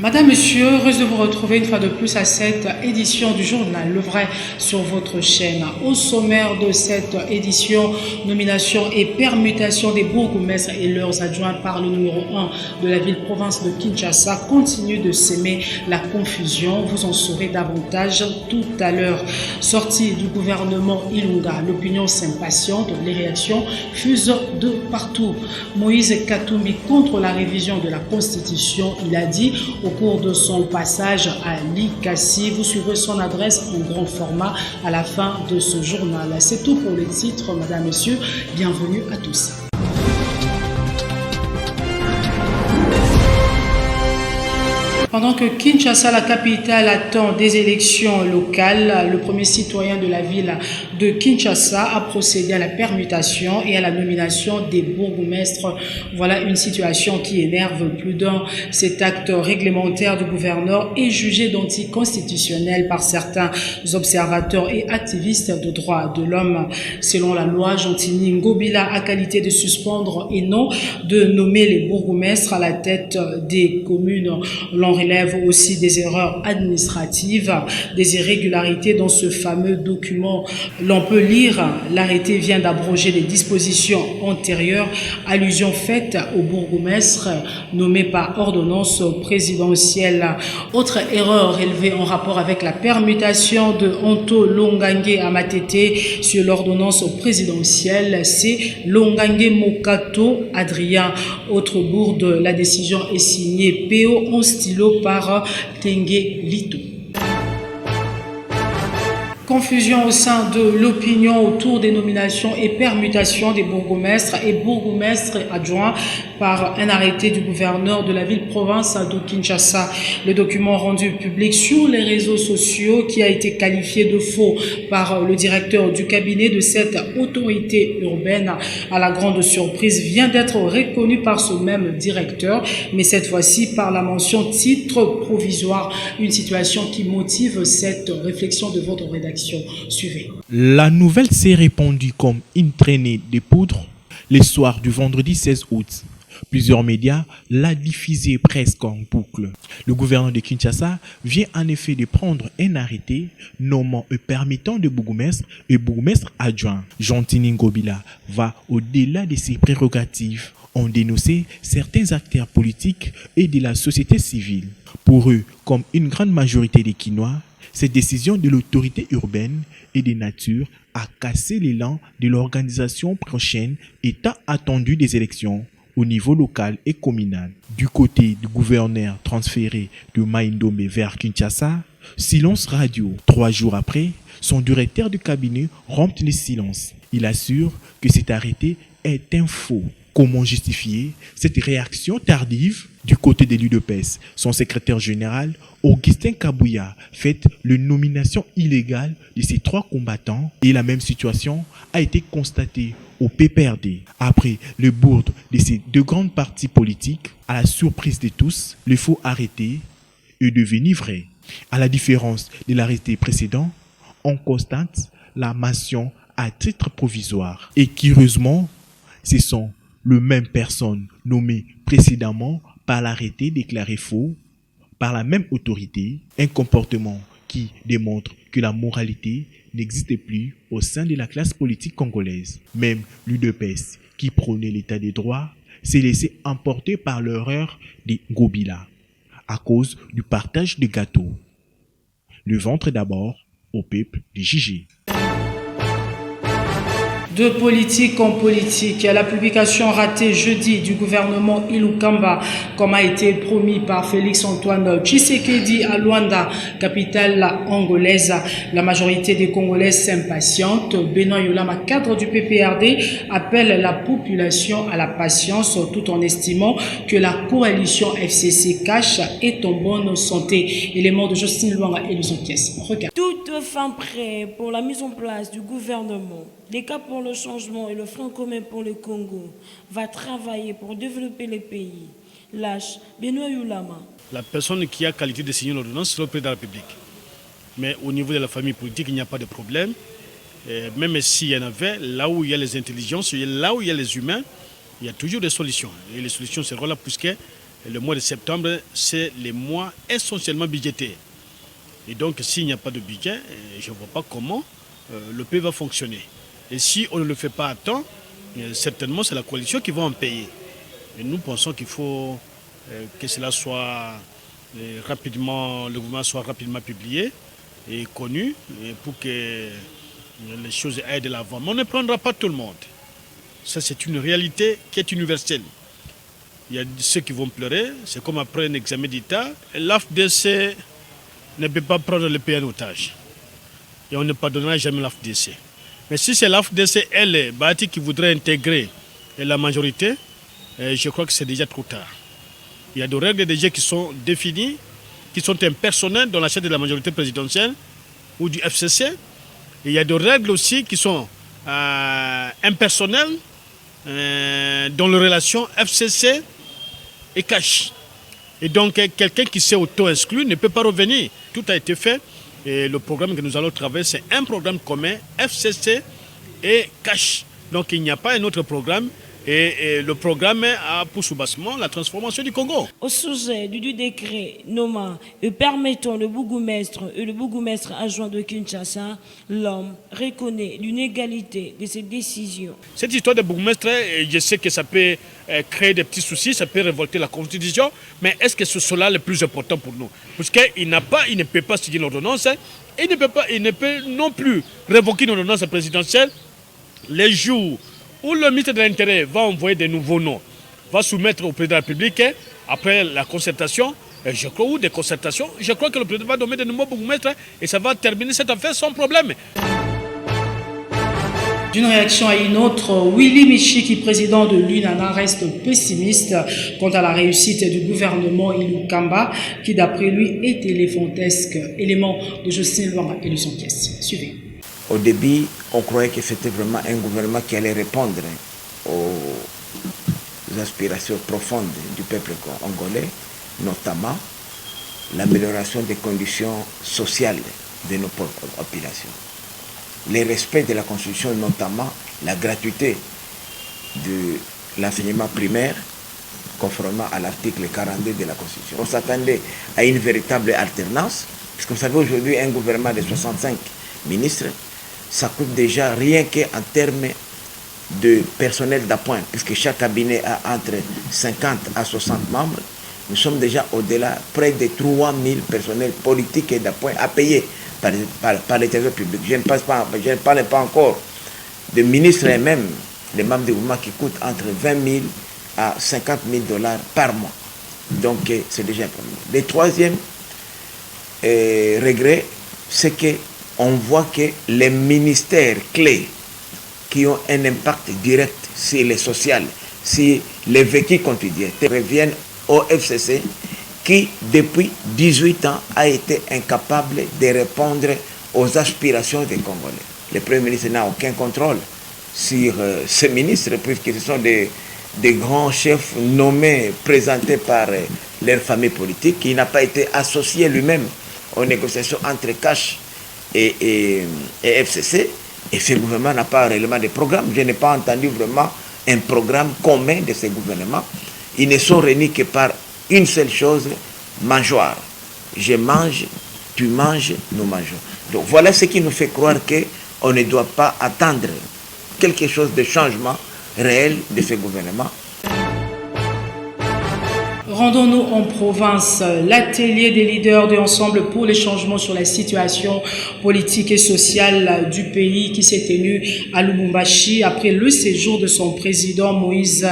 Madame, Monsieur, heureuse de vous retrouver une fois de plus à cette édition du journal Le Vrai sur votre chaîne. Au sommaire de cette édition, nomination et permutation des bourgmestres et leurs adjoints par le numéro 1 de la ville-province de Kinshasa continue de s'aimer la confusion. Vous en saurez davantage tout à l'heure. Sortie du gouvernement Ilunga, l'opinion s'impatiente, les réactions fusent de partout. Moïse Katumbi contre la révision de la Constitution, il a dit au cours de son passage à l'ICASI. Vous suivrez son adresse en grand format à la fin de ce journal. C'est tout pour les titres, Madame, Messieurs. Bienvenue à tous. Pendant que Kinshasa, la capitale, attend des élections locales, le premier citoyen de la ville de Kinshasa a procédé à la permutation et à la nomination des bourgmestres. Voilà une situation qui énerve plus d'un. Cet acte réglementaire du gouverneur est jugé d'anticonstitutionnel par certains observateurs et activistes de droits de l'homme. Selon la loi, Jontini Ngobila a qualité de suspendre et non de nommer les bourgmestres à la tête des communes. L'on relève aussi des erreurs administratives, des irrégularités dans ce fameux document. L'on peut lire, l'arrêté vient d'abroger les dispositions antérieures, allusion faite au bourgmestre nommé par ordonnance présidentielle. Autre erreur relevée en rapport avec la permutation de Anto Longange à Matete sur l'ordonnance présidentielle, c'est Longange Mokato Adrien. Autre bourde, la décision est signée PO en stylo par Tengue Lito. Confusion au sein de l'opinion autour des nominations et permutations des bourgmestres et bourgmestres adjoints par un arrêté du gouverneur de la ville-province de Kinshasa. Le document rendu public sur les réseaux sociaux qui a été qualifié de faux par le directeur du cabinet de cette autorité urbaine, à la grande surprise, vient d'être reconnu par ce même directeur, mais cette fois-ci par la mention titre provisoire, une situation qui motive cette réflexion de votre rédaction. Suivez. La nouvelle s'est répandue comme une traînée de poudre le soir du vendredi 16 août. Plusieurs médias l'ont diffusée presque en boucle. Le gouverneur de Kinshasa vient en effet de prendre un arrêté nommant et permettant de bourgmestres et bourgmestres adjoints. Jontini Ngobila va au-delà de ses prérogatives. On dénonçait certains acteurs politiques et de la société civile. Pour eux, comme une grande majorité des Kinois, cette décision de l'autorité urbaine et de nature à casser l'élan de l'organisation prochaine étant attendue des élections au niveau local et communal. Du côté du gouverneur transféré de Mai-Ndombe vers Kinshasa, silence radio. 3 jours après, son directeur de cabinet rompt le silence. Il assure que cet arrêté est un faux. Comment justifier cette réaction tardive du côté de l'UDPS? Son secrétaire général, Augustin Kabouya, fait la nomination illégale de ces 3 combattants et la même situation a été constatée au PPRD. Après le bourde de ces 2 grandes partis politiques, à la surprise de tous, le faux arrêté est devenu vrai. À la différence de l'arrêté précédent, on constate la mention à titre provisoire. Et curieusement, ce sont les mêmes personnes nommées précédemment par l'arrêté déclaré faux par la même autorité, un comportement qui démontre que la moralité n'existe plus au sein de la classe politique congolaise. Même l'UDPS, qui prônait l'état des droits, s'est laissé emporter par l'horreur des Ngobila à cause du partage de gâteaux. Le ventre d'abord au peuple des JG. De politique en politique, la publication ratée jeudi du gouvernement Ilukamba, comme a été promis par Félix-Antoine Tshisekedi à Luanda, capitale angolaise. La majorité des Congolais s'impatientent. Benoît Yolama, cadre du PPRD, appelle la population à la patience tout en estimant que la coalition FCC cache est en bonne santé. Élément de Justine Luanga et les pièces. Regarde. Toute fin prête pour la mise en place du gouvernement, les CAP pour le changement et le Front commun pour le Congo va travailler pour développer les pays. Lâche Benoît Yolama. La personne qui a qualité de signer l'ordonnance, c'est le président de la République. Mais au niveau de la famille politique, il n'y a pas de problème. Et même s'il y en avait, là où il y a les intelligences, là où il y a les humains, il y a toujours des solutions. Et les solutions seront là puisque le mois de septembre, c'est les mois essentiellement budgétaires. Et donc, s'il n'y a pas de budget, je ne vois pas comment le pays va fonctionner. Et si on ne le fait pas à temps, certainement c'est la coalition qui va en payer. Et nous pensons qu'il faut que cela soit rapidement, le gouvernement soit rapidement publié et connu pour que les choses aillent de l'avant. Mais on ne prendra pas tout le monde. Ça, c'est une réalité qui est universelle. Il y a ceux qui vont pleurer, c'est comme après un examen d'État. L'AFDC ne peut pas prendre le pays en otage. Et on ne pardonnera jamais l'AFDC. Mais si c'est l'AFDC, elle, Bati, qui voudrait intégrer la majorité, je crois que c'est déjà trop tard. Il y a des règles déjà qui sont définies, qui sont impersonnelles dans la chaîne de la majorité présidentielle ou du FCC. Et il y a des règles aussi qui sont impersonnelles dans les relations FCC et cash. Et donc, quelqu'un qui s'est auto-exclu ne peut pas revenir. Tout a été fait. Et le programme que nous allons travailler, c'est un programme commun, FCC et cash. Donc, il n'y a pas un autre programme. Et le programme a pour soubassement la transformation du Congo. Au sujet du décret nommant et permettant le bourgmestre et le bourgmestre adjoint de Kinshasa, l'homme reconnaît l'inégalité de ces décisions. Cette histoire de bourgmestre, je sais que ça peut créer des petits soucis, ça peut révolter la Constitution, mais est-ce que c'est cela le plus important pour nous? Parce qu'il ne peut pas signer l'ordonnance, il ne peut non plus révoquer une ordonnance présidentielle les jours où le ministre de l'Intérieur va envoyer des nouveaux noms, va soumettre au président de la République, après la concertation, je crois, ou des concertations, je crois que le président va nommer de nouveaux bourgmestres et ça va terminer cette affaire sans problème. D'une réaction à une autre, Willy Michiki, président de l'UNANA, reste pessimiste quant à la réussite du gouvernement Ilukamba, qui d'après lui est éléphantesque. Élément de Jocelyne Luanga et de son pièce. Suivez. Au début, on croyait que c'était vraiment un gouvernement qui allait répondre aux aspirations profondes du peuple congolais, notamment l'amélioration des conditions sociales de nos populations, le respect de la Constitution, notamment la gratuité de l'enseignement primaire, conformément à l'article 42 de la Constitution. On s'attendait à une véritable alternance, puisque vous savez aujourd'hui un gouvernement de 65 ministres, ça coûte déjà rien qu'en termes de personnel d'appoint, puisque chaque cabinet a entre 50 à 60 membres. Nous sommes déjà au-delà, près de 3000 personnels politiques et d'appoint à payer par les trésors publics. Je ne parle pas encore de ministres et même des membres du gouvernement qui coûtent entre 20 000 à 50 000 $ par mois. Donc c'est déjà un problème. Le troisième regret, c'est que on voit que les ministères clés qui ont un impact direct sur les social, sur les vécus quotidiens, reviennent au FCC qui, depuis 18 ans, a été incapable de répondre aux aspirations des Congolais. Le Premier ministre n'a aucun contrôle sur ces ministres, puisque ce sont des grands chefs nommés, présentés par leur famille politique, qui n'a pas été associé lui-même aux négociations entre Cash et FCC, et ce gouvernement n'a pas réellement de programme. Je n'ai pas entendu vraiment un programme commun de ces gouvernements. Ils ne sont réunis que par une seule chose, mangeoire. Je mange, tu manges, nous mangeons. Donc voilà ce qui nous fait croire qu'on ne doit pas attendre quelque chose de changement réel de ce gouvernement. Rendons-nous en province. L'atelier des leaders de Ensemble pour les changements sur la situation politique et sociale du pays qui s'est tenu à Lubumbashi après le séjour de son président Moïse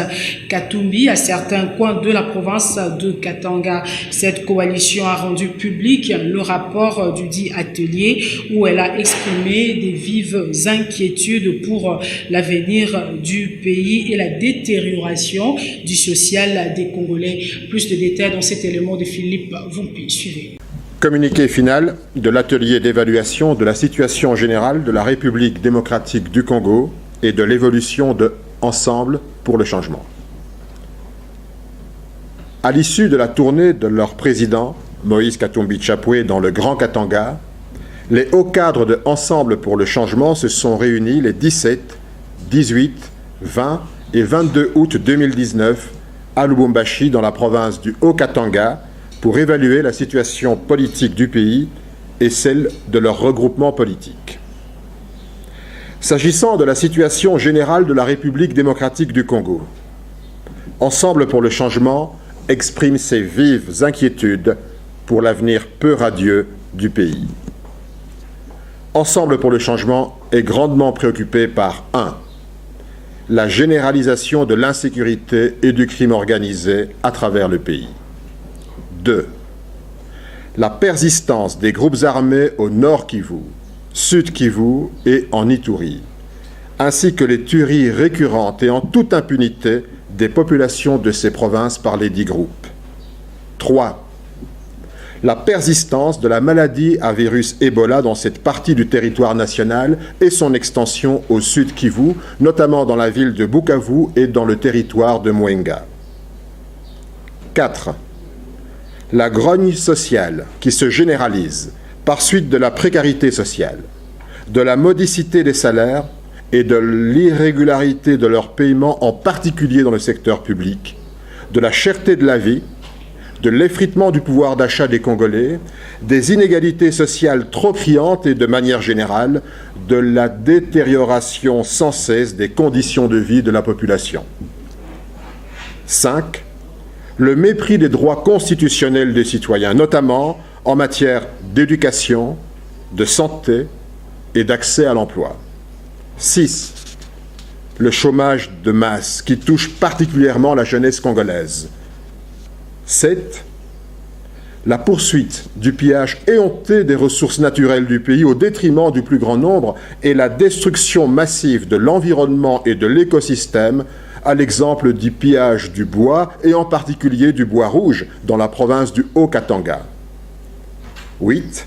Katumbi à certains coins de la province de Katanga. Cette coalition a rendu public le rapport du dit atelier où elle a exprimé des vives inquiétudes pour l'avenir du pays et la détérioration du social des Congolais. Plus de détails dans cet élément de Philippe Vumpi. Suivez. Communiqué final de l'atelier d'évaluation de la situation générale de la République démocratique du Congo et de l'évolution de Ensemble pour le changement. À l'issue de la tournée de leur président, Moïse Katumbi Chapwe, dans le Grand Katanga, les hauts cadres de Ensemble pour le changement se sont réunis les 17, 18, 20 et 22 août 2019 à Lubumbashi, dans la province du Haut-Katanga, pour évaluer la situation politique du pays et celle de leur regroupement politique. S'agissant de la situation générale de la République démocratique du Congo, Ensemble pour le changement exprime ses vives inquiétudes pour l'avenir peu radieux du pays. Ensemble pour le changement est grandement préoccupé par 1. La généralisation de l'insécurité et du crime organisé à travers le pays. 2. La persistance des groupes armés au Nord Kivu, Sud Kivu et en Ituri, ainsi que les tueries récurrentes et en toute impunité des populations de ces provinces par les dits groupes. 3. La persistance de la maladie à virus Ebola dans cette partie du territoire national et son extension au Sud Kivu, notamment dans la ville de Bukavu et dans le territoire de Mwenga. 4. La grogne sociale qui se généralise par suite de la précarité sociale, de la modicité des salaires et de l'irrégularité de leur paiement, en particulier dans le secteur public, de la cherté de la vie, de l'effritement du pouvoir d'achat des Congolais, des inégalités sociales trop criantes et, de manière générale, de la détérioration sans cesse des conditions de vie de la population. 5. Le mépris des droits constitutionnels des citoyens, notamment en matière d'éducation, de santé et d'accès à l'emploi. 6. Le chômage de masse qui touche particulièrement la jeunesse congolaise. 7. La poursuite du pillage éhonté des ressources naturelles du pays au détriment du plus grand nombre et la destruction massive de l'environnement et de l'écosystème, à l'exemple du pillage du bois et en particulier du bois rouge dans la province du Haut-Katanga. 8.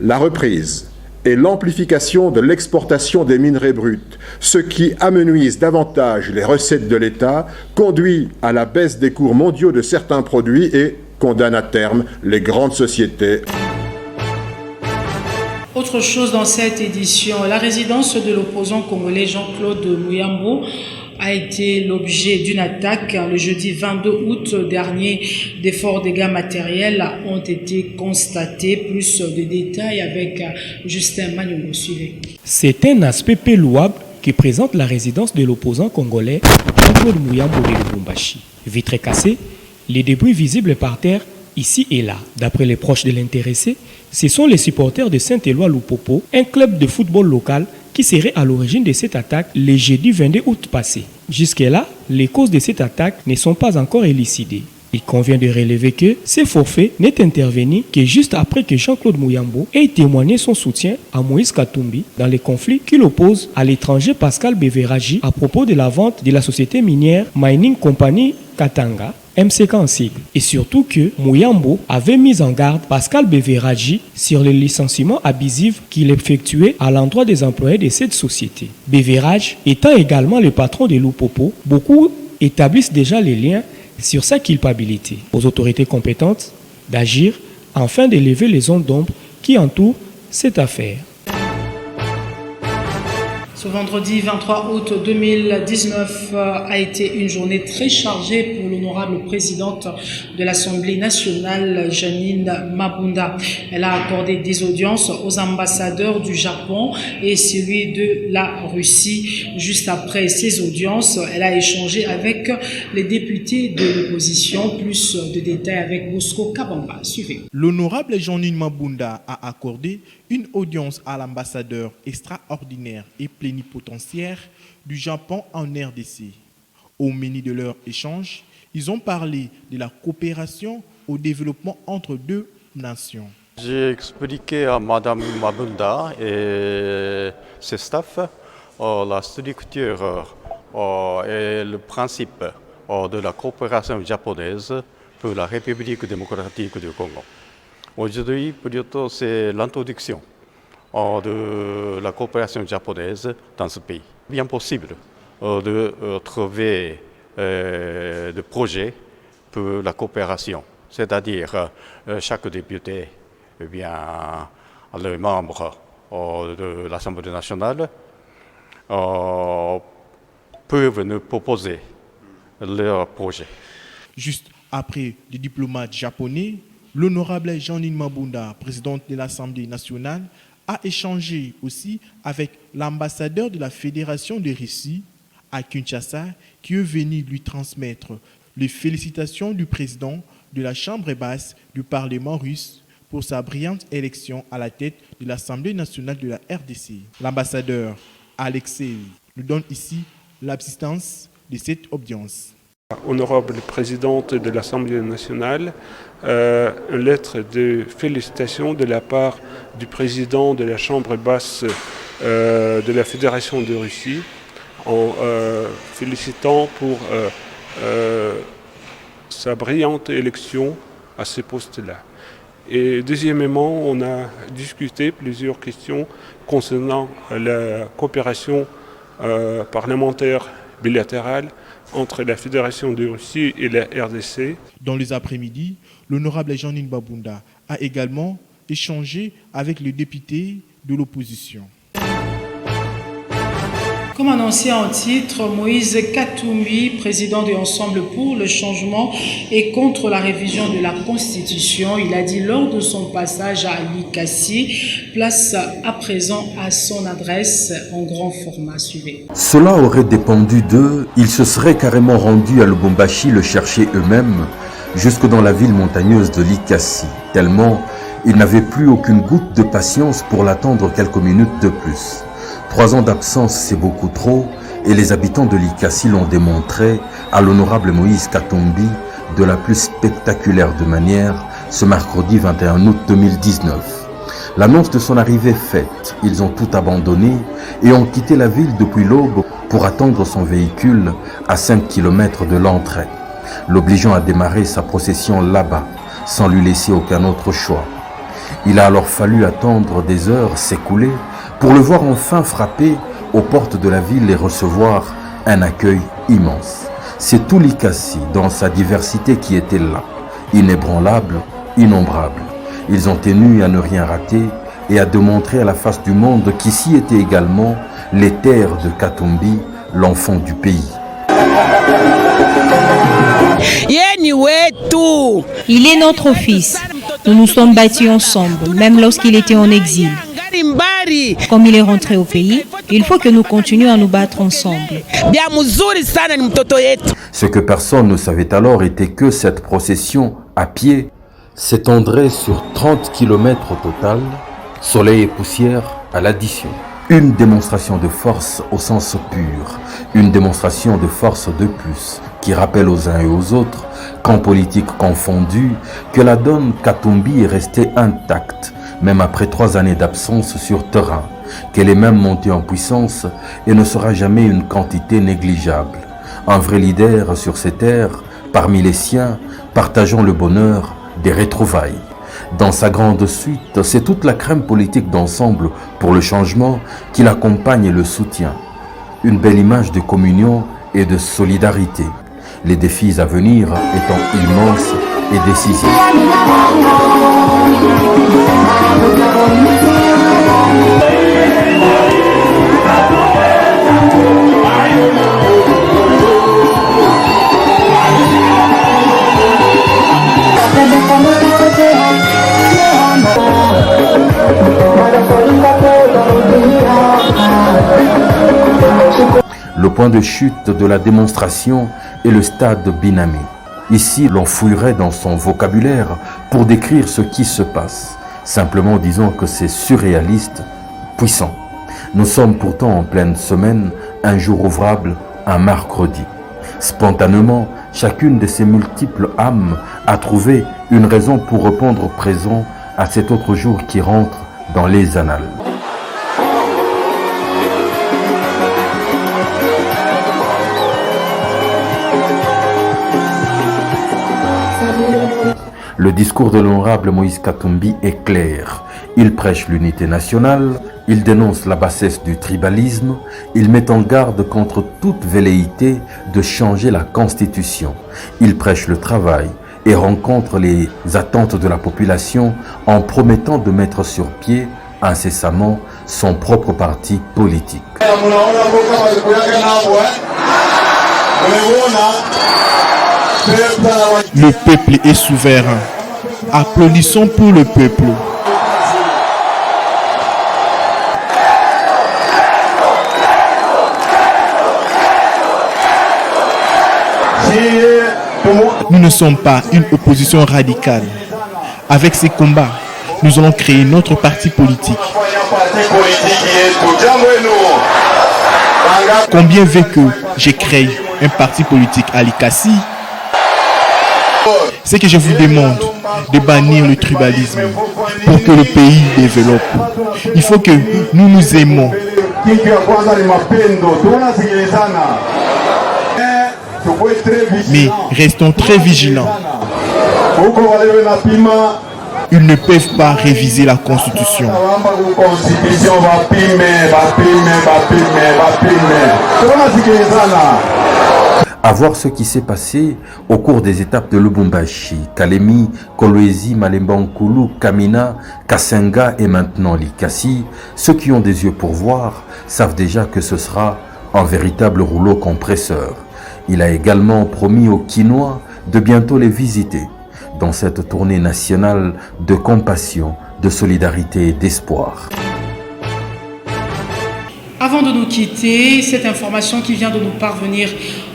La reprise et l'amplification de l'exportation des minerais bruts, ce qui amenuise davantage les recettes de l'État, conduit à la baisse des cours mondiaux de certains produits et condamne à terme les grandes sociétés. Autre chose dans cette édition, la résidence de l'opposant congolais Jean-Claude Muyambo a été l'objet d'une attaque le jeudi 22 août dernier. Des forts dégâts matériels ont été constatés. Plus de détails avec Justin Magnolo. Suivez. C'est un aspect peu louable qui présente la résidence de l'opposant congolais Jean-Claude Muyambo de Lubumbashi. Vitres cassées, les débris visibles par terre ici et là. D'après les proches de l'intéressé, ce sont les supporters de Saint-Éloi Lupopo, un club de football local qui serait à l'origine de cette attaque le jeudi 22 août passé. Jusque-là, les causes de cette attaque ne sont pas encore élucidées. Il convient de relever que ce forfait n'est intervenu que juste après que Jean-Claude Muyambo ait témoigné son soutien à Moïse Katumbi dans les conflits qu'il oppose à l'étranger Pascal Beveragi à propos de la vente de la société minière Mining Company Katanga, MCK en sigle. Et surtout que Muyambo avait mis en garde Pascal Beveragi sur le licenciement abusif qu'il effectuait à l'endroit des employés de cette société. Beverage étant également le patron de Lupopo, beaucoup établissent déjà les liens sur sa culpabilité. Aux autorités compétentes d'agir afin d'élever les ondes d'ombre qui entourent cette affaire. Ce vendredi 23 août 2019 a été une journée très chargée pour l'honorable présidente de l'Assemblée nationale, Janine Mabunda. Elle a accordé des audiences aux ambassadeurs du Japon et celui de la Russie. Juste après ces audiences, elle a échangé avec les députés de l'opposition. Plus de détails avec Bosco Kabamba. Suivez. L'honorable Janine Mabunda a accordé une audience à l'ambassadeur extraordinaire et plénipotentiaire du Japon en RDC. Au menu de leur échange, ils ont parlé de la coopération au développement entre deux nations. J'ai expliqué à Madame Mabunda et ses staffs la structure et le principe de la coopération japonaise pour la République démocratique du Congo. Aujourd'hui, plutôt, c'est l'introduction de la coopération japonaise dans ce pays. Bien possible de trouver des projets pour la coopération, c'est-à-dire chaque député, eh bien, les membres de l'Assemblée nationale peuvent nous proposer leur projet. Juste après les diplomates japonais, l'honorable Jeanine Mabunda, présidente de l'Assemblée nationale, a échangé aussi avec l'ambassadeur de la Fédération de Russie à Kinshasa, qui est venu lui transmettre les félicitations du président de la Chambre basse du Parlement russe pour sa brillante élection à la tête de l'Assemblée nationale de la RDC. L'ambassadeur Alexei nous donne ici l'assistance de cette audience. Honorable présidente de l'Assemblée nationale, une lettre de félicitations de la part du président de la Chambre basse de la Fédération de Russie, en félicitant pour sa brillante élection à ce poste-là. Et deuxièmement, on a discuté plusieurs questions concernant la coopération parlementaire bilatérale entre la Fédération de Russie et la RDC. Dans les après-midi, l'honorable Jeanine Mabunda a également échangé avec le député de l'opposition. Comme annoncé en titre, Moïse Katumbi, président de l'Ensemble pour le changement et contre la révision de la Constitution, il a dit lors de son passage à Likasi, place à présent à son adresse en grand format. Suivez. Cela aurait dépendu d'eux, ils se seraient carrément rendus à Lubumbashi le chercher eux-mêmes, jusque dans la ville montagneuse de Likasi, tellement ils n'avaient plus aucune goutte de patience pour l'attendre quelques minutes de plus. 3 ans d'absence, c'est beaucoup trop, et les habitants de Likasi l'ont démontré à l'honorable Moïse Katumbi de la plus spectaculaire de manière ce mercredi 21 août 2019. L'annonce de son arrivée faite, ils ont tout abandonné et ont quitté la ville depuis l'aube pour attendre son véhicule à 5 km de l'entrée, l'obligeant à démarrer sa procession là-bas, sans lui laisser aucun autre choix. Il a alors fallu attendre des heures s'écouler pour le voir enfin frapper aux portes de la ville et recevoir un accueil immense. C'est tout Likasi dans sa diversité qui était là, inébranlable, innombrable. Ils ont tenu à ne rien rater et à démontrer à la face du monde qu'ici étaient également les terres de Katumbi, l'enfant du pays. Il est notre fils. Nous nous sommes battus ensemble, même lorsqu'il était en exil. Comme il est rentré au pays, il faut que nous continuions à nous battre ensemble. Ce que personne ne savait alors était que cette procession à pied s'étendrait sur 30 km au total, soleil et poussière à l'addition. Une démonstration de force au sens pur, une démonstration de force de plus, qui rappelle aux uns et aux autres, qu'en politique confondue, que la donne Katumbi est restée intacte, même après 3 années d'absence sur terrain, qu'elle est même montée en puissance et ne sera jamais une quantité négligeable. Un vrai leader sur ces terres, parmi les siens, partageant le bonheur des retrouvailles. Dans sa grande suite, c'est toute la crème politique d'ensemble pour le changement qui l'accompagne et le soutient. Une belle image de communion et de solidarité. Les défis à venir étant immenses et décisifs. Le point de chute de la démonstration est le stade Binami. Ici, l'on fouillerait dans son vocabulaire pour décrire ce qui se passe. Simplement disons que c'est surréaliste, puissant. Nous sommes pourtant en pleine semaine, un jour ouvrable, un mercredi. Spontanément, chacune de ces multiples âmes a trouvé une raison pour répondre présent à cet autre jour qui rentre dans les annales. Le discours de l'honorable Moïse Katumbi est clair. Il prêche l'unité nationale, il dénonce la bassesse du tribalisme, il met en garde contre toute velléité de changer la Constitution. Il prêche le travail et rencontre les attentes de la population en promettant de mettre sur pied incessamment son propre parti politique. Le peuple est souverain. Applaudissons pour le peuple. Nous ne sommes pas une opposition radicale. Avec ces combats, nous allons créer notre parti politique. Combien veut que j'ai créé un parti politique à l'ICASI? C'est que je vous demande de bannir le tribalisme pour que le pays développe. Il faut que nous nous aimons. Mais restons très vigilants. Ils ne peuvent pas réviser la Constitution. À voir ce qui s'est passé au cours des étapes de Lubumbashi, Kalemi, Kolwezi, Malemba-Nkulu, Kamina, Kasenga et maintenant Likasi, ceux qui ont des yeux pour voir savent déjà que ce sera un véritable rouleau compresseur. Il a également promis aux Kinois de bientôt les visiter dans cette tournée nationale de compassion, de solidarité et d'espoir. Avant de nous quitter, cette information qui vient de nous parvenir,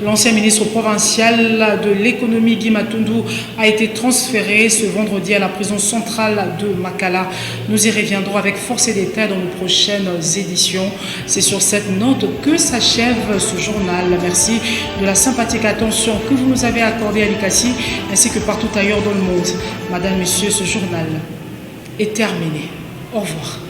l'ancien ministre provincial de l'économie Guy Matundu a été transféré ce vendredi à la prison centrale de Makala. Nous y reviendrons avec force et détails dans nos prochaines éditions. C'est sur cette note que s'achève ce journal. Merci de la sympathique attention que vous nous avez accordée à l'ICASI ainsi que partout ailleurs dans le monde. Madame, Monsieur, ce journal est terminé. Au revoir.